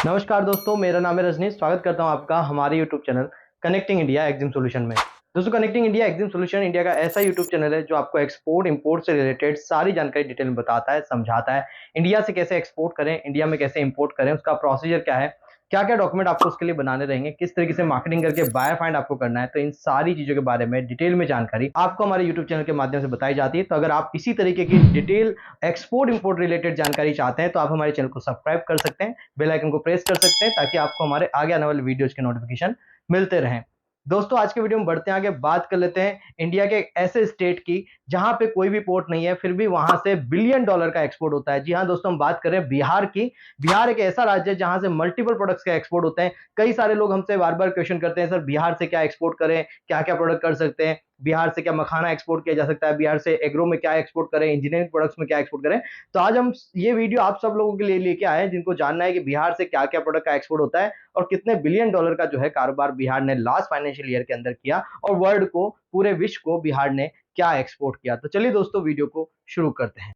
नमस्कार दोस्तों, मेरा नाम है रजनीश। स्वागत करता हूं आपका हमारे YouTube channel connecting India exam solution में। दोस्तों, connecting India exam solution India का ऐसा यूट्यूब चैनल है जो आपको एक्सपोर्ट इंपोर्ट से रिलेटेड सारी जानकारी डिटेल में बताता है, समझाता है। इंडिया से कैसे एक्सपोर्ट करें, इंडिया में कैसे इंपोर्ट करें, उसका प्रोसीजर क्या है, क्या क्या डॉक्यूमेंट आपको उसके लिए बनाने रहेंगे, किस तरीके से मार्केटिंग करके बायर फाइंड आपको करना है। तो इन सारी चीजों के बारे में डिटेल में जानकारी आपको हमारे यूट्यूब चैनल के माध्यम से बताई जाती है। तो अगर आप इसी तरीके की डिटेल एक्सपोर्ट इंपोर्ट रिलेटेड जानकारी चाहते हैं तो आप हमारे चैनल को सब्सक्राइब कर सकते हैं, बेल आइकन को प्रेस कर सकते हैं ताकि आपको हमारे आगे आने वाले वीडियोज के नोटिफिकेशन मिलते रहें। दोस्तों, आज के वीडियो में बढ़ते हैं आगे, बात कर लेते हैं इंडिया के एक ऐसे स्टेट की जहां पे कोई भी पोर्ट नहीं है, फिर भी वहां से बिलियन डॉलर का एक्सपोर्ट होता है। जी हां दोस्तों, हम बात कर रहे हैं बिहार की। बिहार एक ऐसा राज्य है जहां से मल्टीपल प्रोडक्ट्स का एक्सपोर्ट होते हैं। कई सारे लोग हमसे बार बार क्वेश्चन करते हैं, सर बिहार से क्या एक्सपोर्ट करें, क्या क्या प्रोडक्ट कर सकते हैं, बिहार से क्या मखाना एक्सपोर्ट किया जा सकता है, बिहार से एग्रो में क्या एक्सपोर्ट करें, इंजीनियरिंग प्रोडक्ट्स में क्या एक्सपोर्ट करें। तो आज हम ये वीडियो आप सब लोगों के लिए लेके आए हैं जिनको जानना है कि बिहार से क्या क्या प्रोडक्ट का एक्सपोर्ट होता है और कितने बिलियन डॉलर का जो है कारोबार बिहार ने लास्ट फाइनेंशियल ईयर के अंदर किया, और वर्ल्ड को, पूरे विश्व को बिहार ने क्या एक्सपोर्ट किया। तो चलिए दोस्तों, वीडियो को शुरू करते हैं।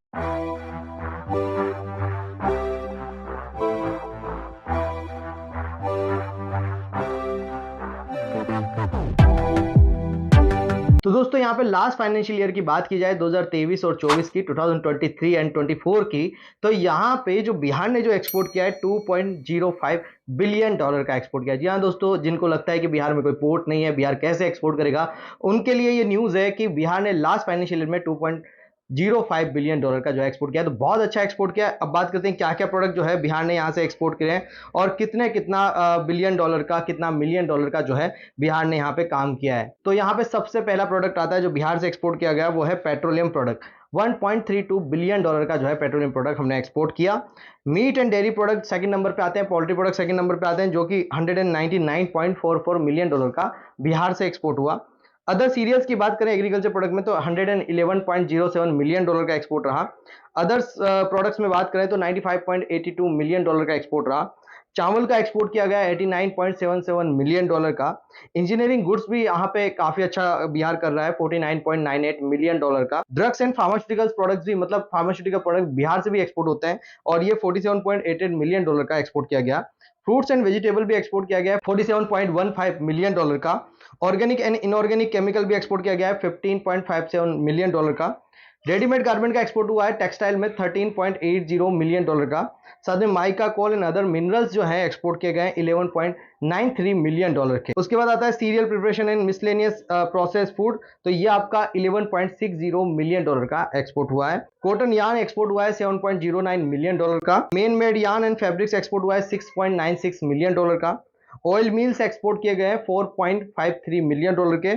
तो दोस्तों, यहाँ पे लास्ट फाइनेंशियल ईयर की बात की जाए 2023 और 24 की, 2023 एंड 24 की, तो यहाँ पे जो बिहार ने जो एक्सपोर्ट किया है 2.05 बिलियन डॉलर का एक्सपोर्ट किया है। जी हाँ दोस्तों, जिनको लगता है कि बिहार में कोई पोर्ट नहीं है, बिहार कैसे एक्सपोर्ट करेगा, उनके लिए ये न्यूज है कि बिहार ने लास्ट फाइनेंशियल ईयर में 2.05 बिलियन डॉलर का जो एक्सपोर्ट किया, तो बहुत अच्छा एक्सपोर्ट किया। अब बात करते हैं क्या क्या प्रोडक्ट जो है बिहार ने यहाँ से एक्सपोर्ट किए हैं और कितना बिलियन डॉलर का, कितना मिलियन डॉलर का जो है बिहार ने यहाँ पे काम किया है। तो यहाँ पे सबसे पहला प्रोडक्ट आता है जो बिहार से एक्सपोर्ट किया गया, वो है पेट्रोलियम प्रोडक्ट। 1.32 बिलियन डॉलर का जो है पेट्रोलियम प्रोडक्ट हमने एक्सपोर्ट किया। Meat and dairy product second number पे आते हैं, पोल्ट्री प्रोडक्ट सेकंड नंबर पे आते हैं, जो कि 199.44 मिलियन डॉलर का बिहार से एक्सपोर्ट हुआ। अदर सीरियल्स की बात करें एग्रीकल्चर प्रोडक्ट में तो 111.07 मिलियन डॉलर का एक्सपोर्ट रहा। अदर्स प्रोडक्ट्स में बात करें तो 95.82 मिलियन डॉलर का एक्सपोर्ट रहा। चावल का एक्सपोर्ट किया गया 89.77 मिलियन डॉलर का। इंजीनियरिंग गुड्स भी यहाँ पे काफी अच्छा बिहार कर रहा है, 49.98 मिलियन डॉलर का। ड्रग्स एंड फार्मास्यूटिकल्स प्रोडक्ट्स भी, मतलब फार्मास्यूटिकल प्रोडक्ट बिहार से भी एक्सपोर्ट होते हैं और ये 47.88 मिलियन डॉलर का एक्सपोर्ट किया गया। फ्रूट्स एंड वेजिटेबल भी एक्सपोर्ट किया गया है 47.15 मिलियन डॉलर का। ऑर्गेनिक एंड इनऑर्गेनिक केमिकल भी एक्सपोर्ट किया गया है 15.57 मिलियन डॉलर का। रेडीमेड गारमेंट का एक्सपोर्ट हुआ है टेक्सटाइल में 13.80 मिलियन डॉलर का। साथ में mica, coal and other minerals जो है एक्सपोर्ट किए गए हैं 11.93 मिलियन डॉलर के। उसके बाद आता है serial preparation and miscellaneous process food, तो ये आपका 11.60 मिलियन डॉलर का एक्सपोर्ट हुआ है। कॉटन यार्न एक्सपोर्ट हुआ है 7.09 मिलियन डॉलर का। Main made yarn and fabrics export हुआ है 6.96 मिलियन डॉलर का। ऑयल मिल्स एक्सपोर्ट किए गए हैं 4.53 मिलियन डॉलर के।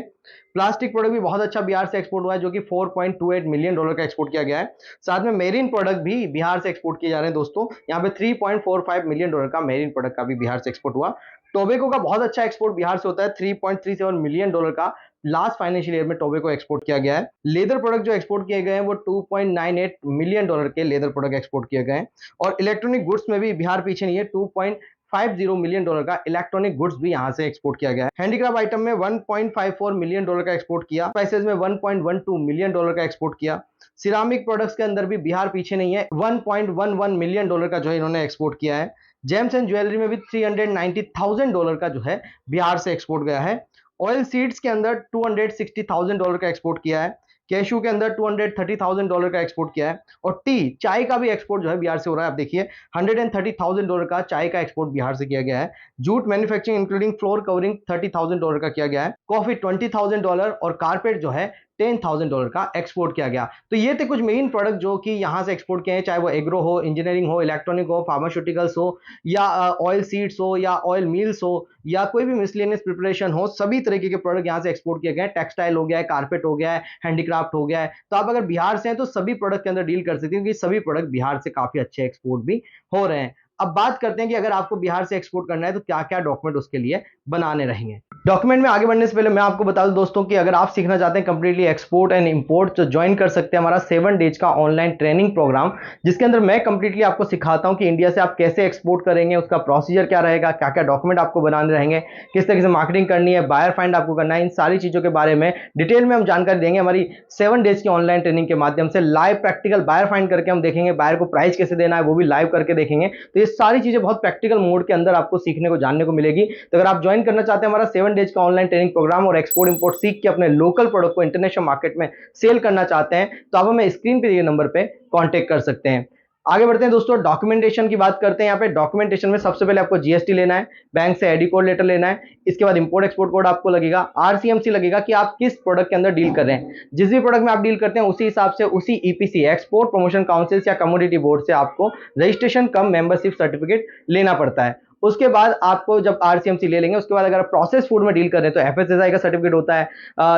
प्लास्टिक प्रोडक्ट भी बहुत अच्छा बिहार से एक्सपोर्ट हुआ है, जो कि 4.28 मिलियन डॉलर का एक्सपोर्ट किया गया है। साथ में मेरीन प्रोडक्ट भी बिहार से एक्सपोर्ट किए जा रहे हैं दोस्तों, यहाँ पे 3.45 मिलियन डॉलर का मेरीन प्रोडक्ट का भी बिहार से एक्सपोर्ट हुआ। टोबैको का बहुत अच्छा एक्सपोर्ट बिहार से होता है, 3.37 मिलियन डॉलर का लास्ट फाइनेंशियल ईयर में टोबैको एक्सपोर्ट किया गया है। लेदर प्रोडक्ट जो एक्सपोर्ट किए गए हैं वो 2.98 मिलियन डॉलर के लेदर प्रोडक्ट एक्सपोर्ट किए गए हैं। और इलेक्ट्रॉनिक गुड्स में भी बिहार पीछे नहीं है, 2.50 मिलियन डॉलर का इलेक्ट्रॉनिक गुड्स भी यहां से एक्सपोर्ट किया गया है। हैंडीक्राफ्ट आइटम में 1.54 मिलियन डॉलर का एक्सपोर्ट किया। स्पाइसेस में 1.12 मिलियन डॉलर का एक्सपोर्ट किया। सिरामिक प्रोडक्ट्स के अंदर भी बिहार पीछे नहीं है, 1.11 मिलियन डॉलर का जो है इन्होंने एक्सपोर्ट किया है। जेम्स एंड ज्वेलरी में भी 390,000 डॉलर का जो है बिहार से एक्सपोर्ट गया है। ऑयल सीड्स के अंदर 260,000 डॉलर का एक्सपोर्ट किया है। कैशू के अंदर 230,000 डॉलर का एक्सपोर्ट किया है। और टी, चाय का भी एक्सपोर्ट जो है बिहार से हो रहा है। आप देखिए 130,000 डॉलर का चाय का एक्सपोर्ट बिहार से किया गया है। Jute manufacturing including floor covering 30,000 dollar का किया गया है। कॉफी 20,000 डॉलर और कारपेट जो है 10,000 डॉलर का एक्सपोर्ट किया गया। तो ये थे कुछ मेन प्रोडक्ट जो कि यहां से एक्सपोर्ट किए हैं, चाहे वो एग्रो हो, इंजीनियरिंग हो, इलेक्ट्रॉनिक हो, फार्मास्यूटिकल्स हो, या ऑयल सीड्स हो, या ऑयल मिल्स हो, या कोई भी मिसलेनियस प्रिपरेशन हो, सभी तरीके के प्रोडक्ट यहां से एक्सपोर्ट किए गए। टेक्सटाइल हो गया है, कारपेट हो गया है, हैंडीक्राफ्ट हो गया है। तो आप अगर बिहार से हैं तो सभी प्रोडक्ट के अंदर डील कर सकते हैं, क्योंकि सभी प्रोडक्ट बिहार से काफी अच्छे एक्सपोर्ट भी हो रहे हैं। अब बात करते हैं कि अगर आपको बिहार से एक्सपोर्ट करना है तो क्या क्या डॉक्यूमेंट उसके लिए बनाने रहेंगे। डॉक्यूमेंट में आगे बढ़ने से पहले मैं आपको बता दूं दोस्तों कि अगर आप सीखना चाहते हैं कंप्लीटली एक्सपोर्ट एंड इंपोर्ट, तो ज्वाइन कर सकते हैं हमारा 7 डेज का ऑनलाइन ट्रेनिंग प्रोग्राम, जिसके अंदर मैं कंप्लीटली आपको सिखाता हूं कि इंडिया से आप कैसे एक्सपोर्ट करेंगे, उसका प्रोसीजर क्या रहेगा, क्या क्या डॉक्यूमेंट आपको बनाने रहेंगे, किस तरीके से मार्केटिंग करनी है, बायर फाइंड आपको करना है, इन सारी चीज़ों के बारे में डिटेल में हम जानकारी देंगे हमारी 7 डेज की ऑनलाइन ट्रेनिंग के माध्यम से। लाइव प्रैक्टिकल बायर फाइंड करके हम देखेंगे, बायर को प्राइस कैसे देना है वो भी लाइव करके देखेंगे। तो ये सारी चीज़ें बहुत प्रैक्टिकल मोड के अंदर आपको सीखने को जानने को मिलेगी। तो अगर आप ज्वाइन करना चाहते हैं हमारा 7 डेज का ऑनलाइन ट्रेनिंग प्रोग्राम और एक्सपोर्ट इंपोर्ट सीख के अपने लोकल प्रोडक्ट को इंटरनेशनल मार्केट में सेल करना चाहते हैं, तो आप हमें स्क्रीन पे दिए नंबर पे कांटेक्ट कर सकते हैं। आगे बढ़ते हैं दोस्तों, डॉक्यूमेंटेशन की बात करते हैं। यहाँ पे डॉक्यूमेंटेशन में सबसे पहले आपको जीएसटी लेना है, बैंक से आईडी कोड लेटर लेना है, इसके बाद इंपोर्ट एक्सपोर्ट कोड आपको लगेगा, आरसीएमसी लगेगा कि आप किस प्रोडक्ट के अंदर डील कर रहे हैं। जिस भी प्रोडक्ट में आप डील करते हैं उसी हिसाब से उसी ईपीसी एक्सपोर्ट प्रमोशन काउंसिल या कमोडिटी बोर्ड से आपको रजिस्ट्रेशन कम मेंबरशिप सर्टिफिकेट लेना पड़ता है। उसके बाद आपको जब आरसीएमसी ले लेंगे, उसके बाद अगर आप प्रोसेस फूड में डील कर रहे हैं तो एफएसएसआई का सर्टिफिकेट होता है,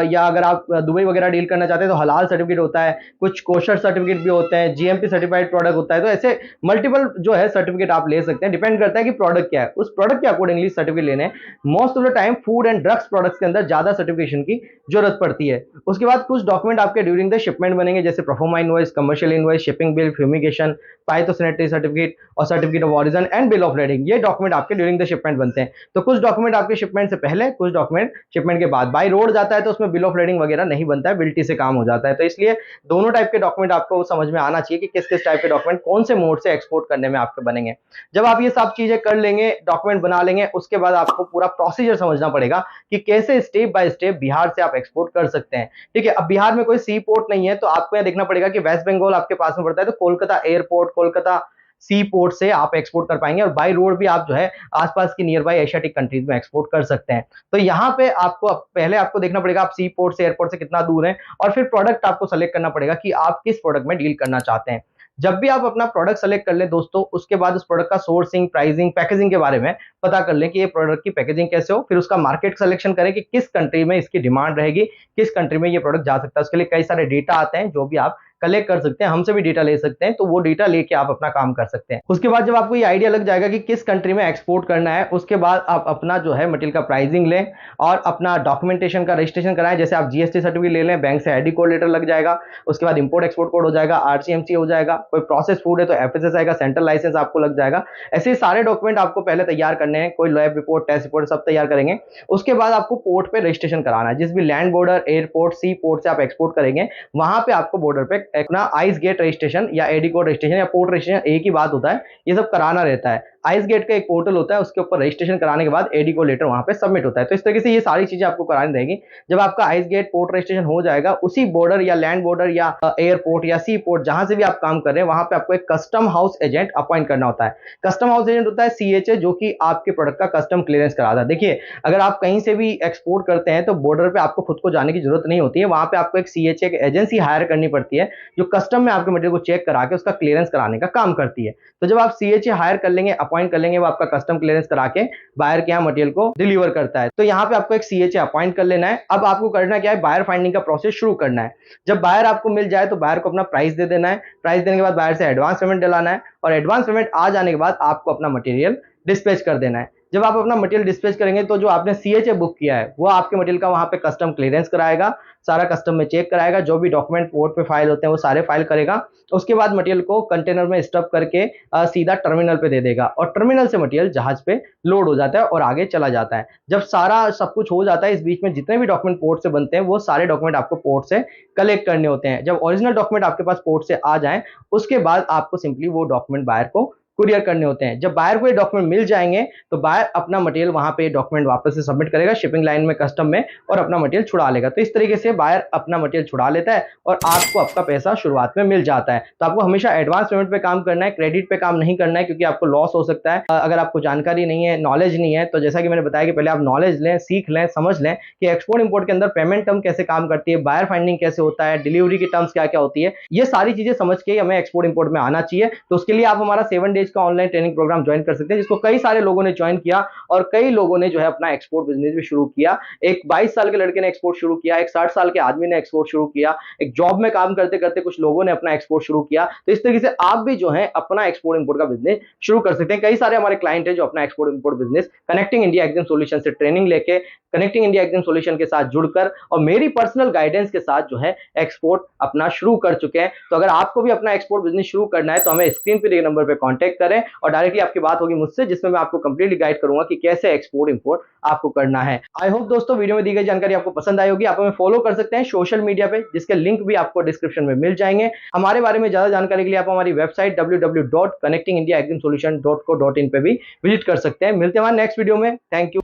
या अगर आप दुबई वगैरह डील करना चाहते हैं तो हलाल सर्टिफिकेट होता है, कुछ कोशर सर्टिफिकेट भी होते हैं, जीएमपी सर्टिफाइड प्रोडक्ट होता है। तो ऐसे मल्टीपल जो है सर्टिफिकेट आप ले सकते हैं, डिपेंड करता है कि प्रोडक्ट क्या है, उस प्रोडक्ट के अकॉर्डिंगली सर्टिफिकेट लेने। Most of the time food and drugs products के अंदर ज्यादा सर्टिफिकेशन की जरूरत पड़ती है। उसके बाद कुछ डॉक्यूमेंट आपके ड्यूरिंग द शिपमेंट बनेंगे, जैसे proforma invoice, commercial invoice, shipping bill, fumigation, phytosanitary certificate और certificate of origin and bill of lading। ये डॉक्यूमेंट आपके ड्यूरिंग द शिपमेंट बनते हैं। तो कुछ डॉक्यूमेंट आपके शिपमेंट से पहले, कुछ डॉक्यूमेंट शिपमेंट के बाद। बाई रोड जाता है तो उसमें बिल ऑफ lading वगैरह नहीं बनता है, बिल्टी से काम हो जाता है। तो इसलिए दोनों टाइप के डॉक्यूमेंट आपको समझ में आना चाहिए कि किस किस टाइप के डॉक्यूमेंट कौन से मोड से एक्सपोर्ट करने में आपके बनेंगे। जब आप ये सब चीजें कर लेंगे, डॉक्यूमेंट बना लेंगे, उसके बाद आपको पूरा प्रोसीजर समझना पड़ेगा कि कैसे स्टेप बाय स्टेप बिहार से आप एक्सपोर्ट कर सकते हैं। ठीक है, अब बिहार में कोई सी पोर्ट नहीं है, तो आपको यह देखना पड़ेगा कि वेस्ट बंगाल आपके पास में पड़ता है, तो कोलकाता एयरपोर्ट, कोलकाता सी पोर्ट से आप एक्सपोर्ट कर पाएंगे, और बाई रोड भी आप जो है आसपास की नियर बाई एशियाटिक कंट्रीज में एक्सपोर्ट कर सकते हैं। तो यहाँ पे आपको पहले आपको देखना पड़ेगा आप सी पोर्ट से, एयरपोर्ट से कितना दूर है, और फिर प्रोडक्ट आपको सेलेक्ट करना पड़ेगा कि आप किस प्रोडक्ट में डील करना चाहते हैं। जब भी आप अपना प्रोडक्ट सेलेक्ट कर ले दोस्तों, उसके बाद उस प्रोडक्ट का सोर्सिंग, प्राइसिंग, पैकेजिंग के बारे में पता कर लें कि ये प्रोडक्ट की पैकेजिंग कैसे हो। फिर उसका मार्केट सिलेक्शन करें कि किस कंट्री में इसकी डिमांड रहेगी, किस कंट्री में ये प्रोडक्ट जा सकता है। उसके लिए कई सारे डेटा आते हैं जो भी आप कलेक्ट कर सकते हैं, हमसे भी डेटा ले सकते हैं, तो वो डेटा लेके आप अपना काम कर सकते हैं। उसके बाद जब आपको ये आइडिया लग जाएगा कि किस कंट्री में एक्सपोर्ट करना है, उसके बाद आप अपना जो है मटेरियल का प्राइसिंग लें और अपना डॉक्यूमेंटेशन का रजिस्ट्रेशन कराएं। जैसे आप जीएसटी सर्टिफिकेट ले लें, बैंक से आईडी कोड लेटर लग जाएगा, उसके बाद इंपोर्ट एक्सपोर्ट कोड हो जाएगा, आरसीएमसी हो जाएगा, कोई प्रोसेस फूड है तो एफएसएसआई का सेंट्रल लाइसेंस आपको लग जाएगा। ऐसे सारे डॉक्यूमेंट आपको पहले तैयार करने हैं, कोई लैब रिपोर्ट, टेस्ट रिपोर्ट सब तैयार करेंगे। उसके बाद आपको पोर्ट पे रजिस्ट्रेशन कराना है। जिस भी लैंड बॉर्डर, एयरपोर्ट, सी पोर्ट से आप एक्सपोर्ट करेंगे, वहां पे आपको बॉर्डर पे अपना आइस गेट रजिस्ट्रेशन या एडी कोड रजिस्ट्रेशन या पोर्ट रजिस्ट्रेशन, एक ही बात होता है, ये सब कराना रहता है। आइस गेट का एक पोर्टल होता है, उसके ऊपर रजिस्ट्रेशन कराने के बाद एडी को लेटर वहां पे सबमिट होता है। तो इस तरीके से ये सारी चीजें आपको करानी रहेगी। जब आपका आइस गेट पोर्ट रजिस्ट्रेशन हो जाएगा, उसी बॉर्डर या लैंड बॉर्डर या एयरपोर्ट या सी पोर्ट जहां से भी आप काम कर रहे हैं, वहां पे आपको एक कस्टम हाउस एजेंट अपॉइंट करना होता है। कस्टम हाउस एजेंट होता है सीएचए, जो कि आपके प्रोडक्ट का कस्टम क्लियरेंस कराता है। देखिए, अगर आप कहीं से भी एक्सपोर्ट करते हैं तो बॉर्डर पे आपको खुद को जाने की जरूरत नहीं होती है, वहां पे आपको एक सीएचए एजेंसी हायर करनी पड़ती है, जो कस्टम में आपके मटेरियल को चेक करा के उसका क्लियरेंस कराने का काम करती है। तो जब आप सीएचए हायर कर लेंगे, अपॉइंट कर लेंगे, वो आपका कस्टम क्लियरेंस करा के बायर के यहाँ मटेरियल को डिलीवर करता है। तो यहाँ पे आपको एक सीएचए अपॉइंट कर लेना है। अब आपको करना क्या है, बायर फाइंडिंग का प्रोसेस शुरू करना है। जब बायर आपको मिल जाए तो बायर को अपना प्राइस दे देना है। प्राइस देने के बाद बायर से एडवांस पेमेंट दिलाना है, और एडवांस पेमेंट आ जाने के बाद आपको अपना मटेरियल डिस्पैच कर देना है। जब आप अपना मटेरियल डिस्पैच करेंगे तो जो आपने सीएचए बुक किया है वो आपके मटेरियल का वहां पे कस्टम क्लियरेंस कराएगा, सारा कस्टम में चेक कराएगा, जो भी डॉक्यूमेंट पोर्ट पे फाइल होते हैं वो सारे फाइल करेगा। उसके बाद मटेरियल को कंटेनर में स्टफ करके सीधा टर्मिनल पे दे देगा, और टर्मिनल से मटेरियल जहाज पे लोड हो जाता है और आगे चला जाता है। जब सारा सब कुछ हो जाता है, इस बीच में जितने भी डॉक्यूमेंट पोर्ट से बनते हैं वो सारे डॉक्यूमेंट आपको पोर्ट से कलेक्ट करने होते हैं। जब ओरिजिनल डॉक्यूमेंट आपके पास पोर्ट से आ जाए, उसके बाद आपको सिंपली वो डॉक्यूमेंट बायर को कुरियर करने होते हैं। जब बायर को ये डॉक्यूमेंट मिल जाएंगे तो बायर अपना मटेरियल वहां पे डॉक्यूमेंट वापस से सबमिट करेगा शिपिंग लाइन में, कस्टम में, और अपना मटेरियल छुड़ा लेगा। तो इस तरीके से बायर अपना मटेरियल छुड़ा लेता है और आपको आपका पैसा शुरुआत में मिल जाता है। तो आपको हमेशा एडवांस पेमेंट पे काम करना है, क्रेडिट पे काम नहीं करना है, क्योंकि आपको लॉस हो सकता है अगर आपको जानकारी नहीं है, नॉलेज नहीं है। तो जैसा कि मैंने बताया कि पहले आप नॉलेज लें, सीख लें, समझ लें कि एक्सपोर्ट इंपोर्ट के अंदर पेमेंट टर्म कैसे काम करती है, बायर फाइंडिंग कैसे होता है, डिलीवरी की टर्म्स क्या क्या होती है, ये सारी चीजें समझ के हमें एक्सपोर्ट इंपोर्ट में आना चाहिए। तो उसके लिए आप हमारा 7 डेज डेज का ऑनलाइन ट्रेनिंग प्रोग्राम ज्वाइन कर सकते हैं, जिसको कई सारे लोगों ने ज्वाइन किया और कई लोगों ने जो है अपना एक्सपोर्ट बिजनेस भी शुरू किया। एक 22 साल के लड़के ने एक्सपोर्ट शुरू किया, एक 60 साल के आदमी ने एक्सपोर्ट शुरू किया, एक जॉब में काम करते करते कुछ लोगों ने अपना एक्सपोर्ट शुरू किया। तो इस तरीके से आप भी जो है अपना एक्सपोर्ट इंपोर्ट का बिजनेस शुरू कर सकते हैं। कई सारे हमारे क्लाइंट हैं जो अपना export import business connecting India exam solution से ट्रेनिंग लेके, कनेक्टिंग इंडिया एग्जाम सॉल्यूशन के साथ जुड़कर और मेरी पर्सनल गाइडेंस के साथ जो है एक्सपोर्ट अपना शुरू कर चुके हैं। तो अगर आपको भी अपना एक्सपोर्ट बिजनेस शुरू करना है तो हमें स्क्रीन पे दिए नंबर पे कांटेक्ट करें और डायरेक्टली आपकी बात होगी मुझसे, जिसमें मैं आपको कंप्लीटली गाइड करूंगा कि कैसे एक्सपोर्ट इंपोर्ट आपको करना है। आई होप दोस्तों वीडियो में दी गई जानकारी आपको पसंद आई होगी। आप हमें फॉलो कर सकते हैं सोशल मीडिया पे, जिसके लिंक भी आपको डिस्क्रिप्शन में मिल जाएंगे। हमारे बारे में ज्यादा जानकारी के लिए आप हमारी वेबसाइट www.connectingindiaexamsolution.co.in पे भी विजिट कर सकते हैं। मिलते हैं हमारे नेक्स्ट वीडियो में। Thank you.